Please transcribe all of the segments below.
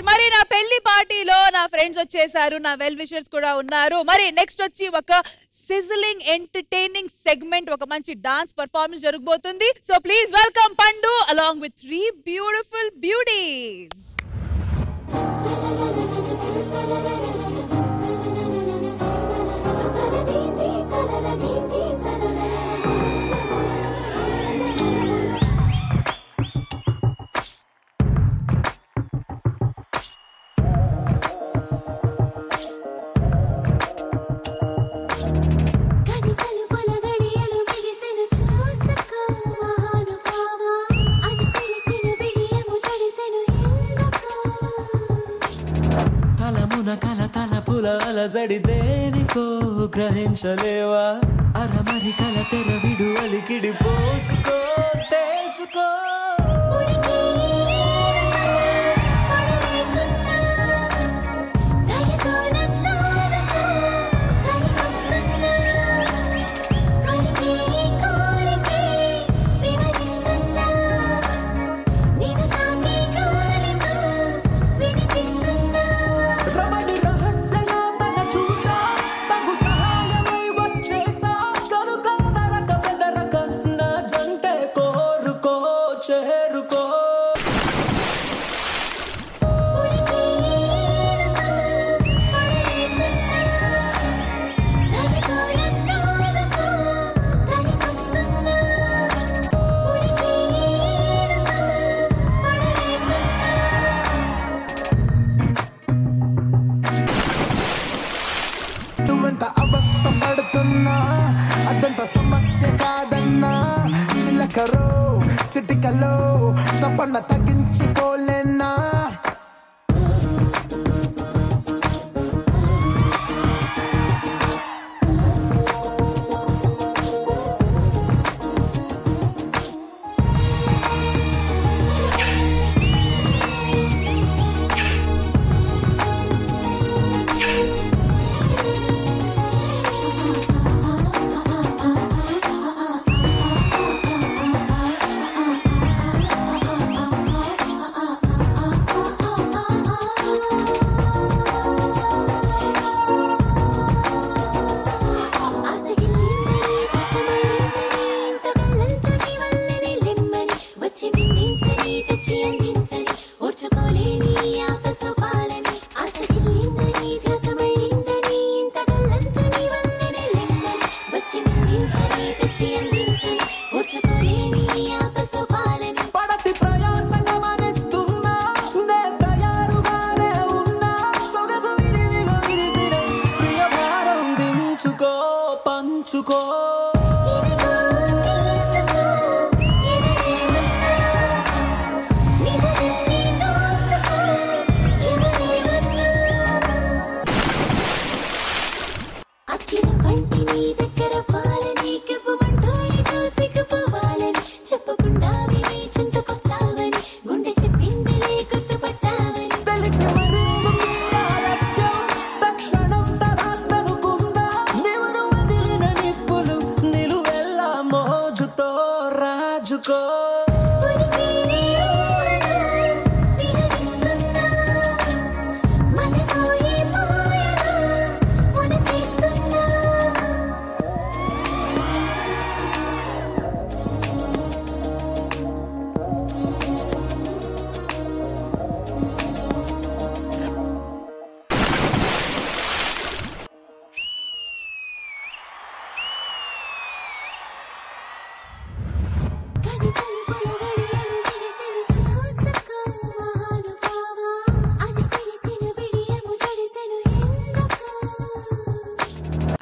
మరి నా పెళ్లి పార్టీలో నా ఫ్రెండ్స్ వచ్చేసారు, నా వెల్ విషర్స్ కూడా ఉన్నారు. మరి నెక్స్ట్ వచ్చి ఒక సిజిలింగ్ ఎంటర్టైనింగ్ సెగ్మెంట్, ఒక మంచి డాన్స్ పర్ఫార్మెన్స్ జరగబోతుంది. సో ప్లీజ్ వెల్కమ్ పండు అలాంగ్ విత్ 3 బ్యూటిఫుల్ బ్యూటీస్. అలజడి దేనికో గ్రహించలేవా, అరమరి కల తెర విడు అలికిడి పోసుకో తేచుకో. అదంత సమస్య కాదన్నా, చిలకరో చిటికలో తప్పన్న తగ్గించుకోలేనా.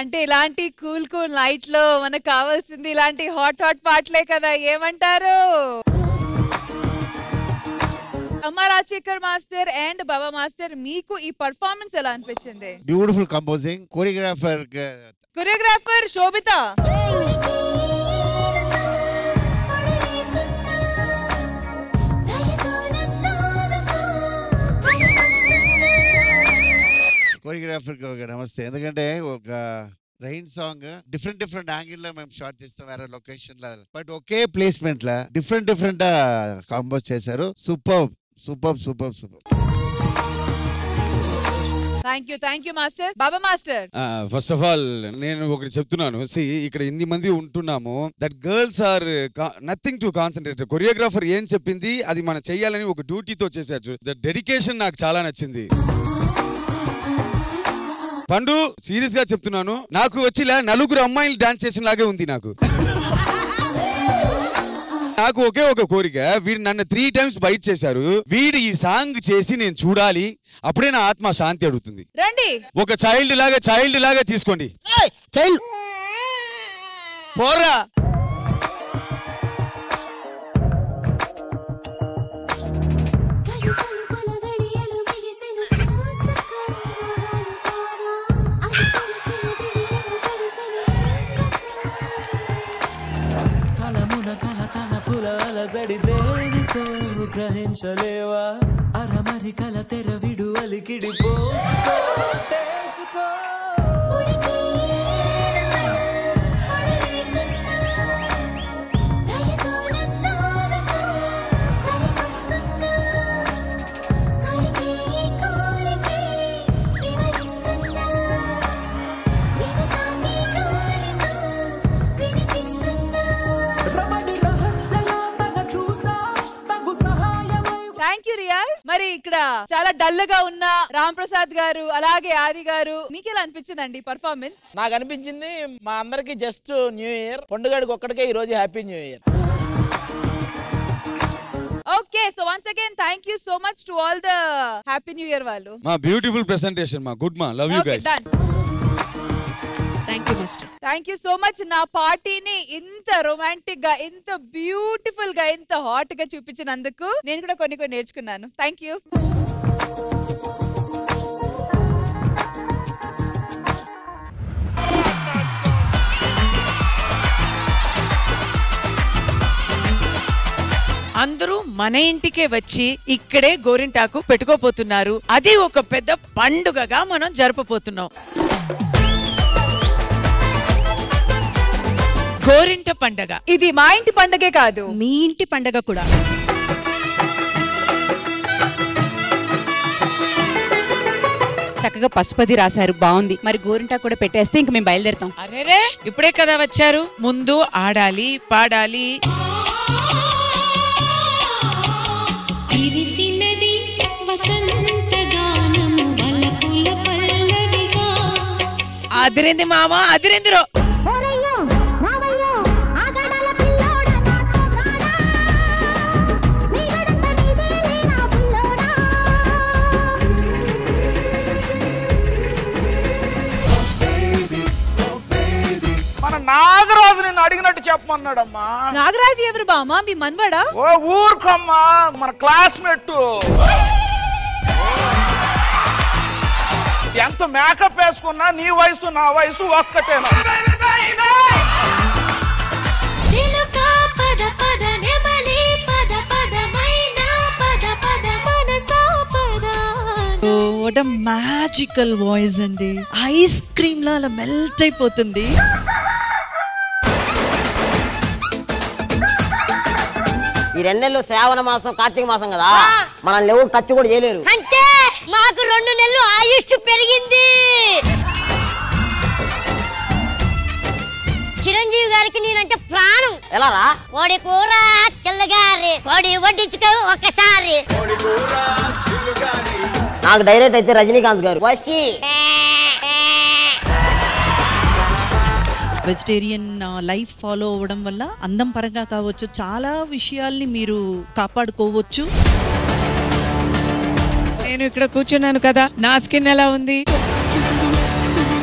అంటే ఇలాంటి కూల్ కూల్ నైట్ లో మనకు కావాల్సింది ఇలాంటి హాట్ హాట్ పాటలే కదా, ఏమంటారు? అమ్మ Rajasekhar master and Baba master, మీకు ఈ పర్ఫార్మెన్స్ ఎలా అనిపించింది? బ్యూటిఫుల్ కంపోజింగ్, కొరియోగ్రాఫర్ శోభిత. కొరియోగ్రాఫర్ నమస్తే. ఎందుకంటే ఒక రైన్ సాంగ్ డిఫరెంట్ యాంగిల్ లో మేము షాట్ చేస్తాం వేరే లొకేషన్ లో, బట్ ఒకే ప్లేస్మెంట్ లో డిఫరెంట్ కాంపోజ్ చేశారు. Super. Thank you master. Baba master, first of all నేను ఒకటి చెప్తున్నాను. ఇక్కడ ఇన్ని మంది ఉంటున్నాము, that girls are nothing to concentrate. Choreographer ఏం చెప్పింది అది మనం చెయ్యాలని ఒక డ్యూటీతో చేశారు. ద డెడికేషన్ నాకు చాలా నచ్చింది. పండు సీరియస్ గా చెప్తున్నాను, నాకు వచ్చిలా నలుగురు అమ్మాయిలు డాన్స్ చేసిన లాగే ఉంది. నాకు ఒకే ఒక కోరిక, వీడు నన్ను 3 times బైట్ చేశారు. వీడు ఈ సాంగ్ చేసి నేను చూడాలి, అప్పుడే నా ఆత్మ శాంతి అడుగుతుంది. రండి, ఒక చైల్డ్ లాగా తీసుకోండి. పోరా దేనికో గ్రహించలేవా అరమరి కల తెరవిడు అలికిడి పోసుకో తెలుసుకో. Thank you Riyaz. మరి ఇక్కడ చాలా డల్ గా ఉన్న రామ్ ప్రసాద్ గారు అలాగే ఆది గారు, మీకు ఎలా అనిపించిందండి పర్ఫార్మెన్స్? నాకు అనిపించింది మా అందరికి జస్ట్ న్యూ ఇయర్, పండుగడికి ఒక్కడికే ఈ రోజు happy new year. Okay, so once again thank you so much to all the happy new year వాళ్ళు. మా బ్యూటిఫుల్ ప్రెజెంటేషన్ మా గుడ్ మా love you guys. Thank you so much. నా పార్టీని ఇంత రొమాంటిక్ గా, ఇంత బ్యూటిఫుల్ గా, ఇంత హాట్ గా చూపించినందుకు నేను కూడా కొన్ని నేర్చుకున్నాను. Thank you. అందరూ మన ఇంటికే వచ్చి ఇక్కడే గోరింటాకు పెట్టుకోపోతున్నారు. అది ఒక పెద్ద పండుగగా మనం జరుపబోతున్నాం. గోరింట పండగ ఇది మా ఇంటి పండగే కాదు, మీ ఇంటి పండగ కూడా. చక్కగా పసుపది రాశారు, బాగుంది. మరి గోరింటా కూడా పెట్టేస్తే ఇంక మేము బయలుదేరుతాం. అరేరే ఇప్పుడే కదా వచ్చారు, ముందు ఆడాలి పాడాలి. అదిరింది మామ, అదిరిందిరో. మన నాగరాజు నిన్ను అడిగినట్టు చెప్పమన్నాడమ్మా. నాగరాజు ఎవరు బామా? మీ మన్వాడా? ఓ ఊరుకమ్మా, మన క్లాస్మేట్. ఎంత మేకప్ వేసుకున్నా నీ వయసు నా వయసు ఒక్కటేనా? వాట్ ఎ మ్యాజికల్ వాయిస్ అండి. ఐస్ క్రీమ్ లా అలా మెల్ట్ అయిపోతుంది. ఈ 2 నెలలు శ్రావణ మాసం కార్తీక మాసం కదా, మనల్ని ఎవరు టచ్ కూడా చేయలేరు. అంటే మాకు 2 నెలలు ఆయుష్ పెరిగింది. చిరంజీవి గారికి నేనంటే ప్రాణం. ఎలా రా? కోడి కూర చిల్లగారి, కోడి వడ్డించుకో ఒక్కసారి. నాకు డైరెక్ట్ అయితే రజనీకాంత్ గారు. వసి వెజిటేరియన్ లైఫ్ ఫాలో అవ్వడం వల్ల అందం పరంగా కావచ్చు, చాలా విషయాల్ని మీరు కాపాడుకోవచ్చు. నేను ఇక్కడ కూర్చున్నాను కదా, నా స్కిన్ ఎలా ఉంది?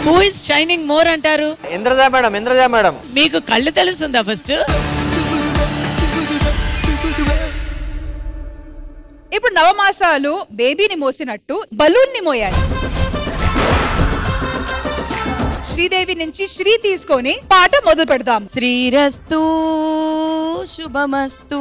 హూ ఇస్ షైనింగ్ మోర్ అంటారు? Indraja madam, Indraja madam. మీకు కళ్ళు తెలుస్తుందా ఫస్ట్? ఇప్పుడు నవమాసాలు బేబీని మోసినట్టు బలూన్ ని మోయాలి. శ్రీదేవి నుంచి శ్రీ తీసుకొని పాట మొదలు పెడదాం. శ్రీరస్తు శుభమస్తు.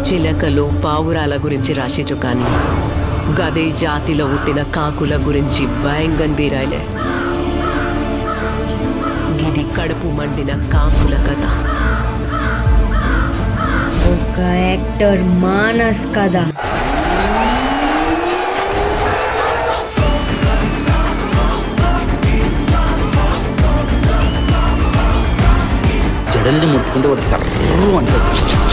చిలకలు పావురాల గురించి రాసిచు కానీ గదే జాతిలో పుట్టిన కాకుల గురించి భయంగా రాయలే. గిది కడుపు మండిన కాకుల కథ. ఒక యాక్టర్ మానస్ కదా. జడల్ని ముట్టుకుంటే వాడు సర్రు అంటాడు.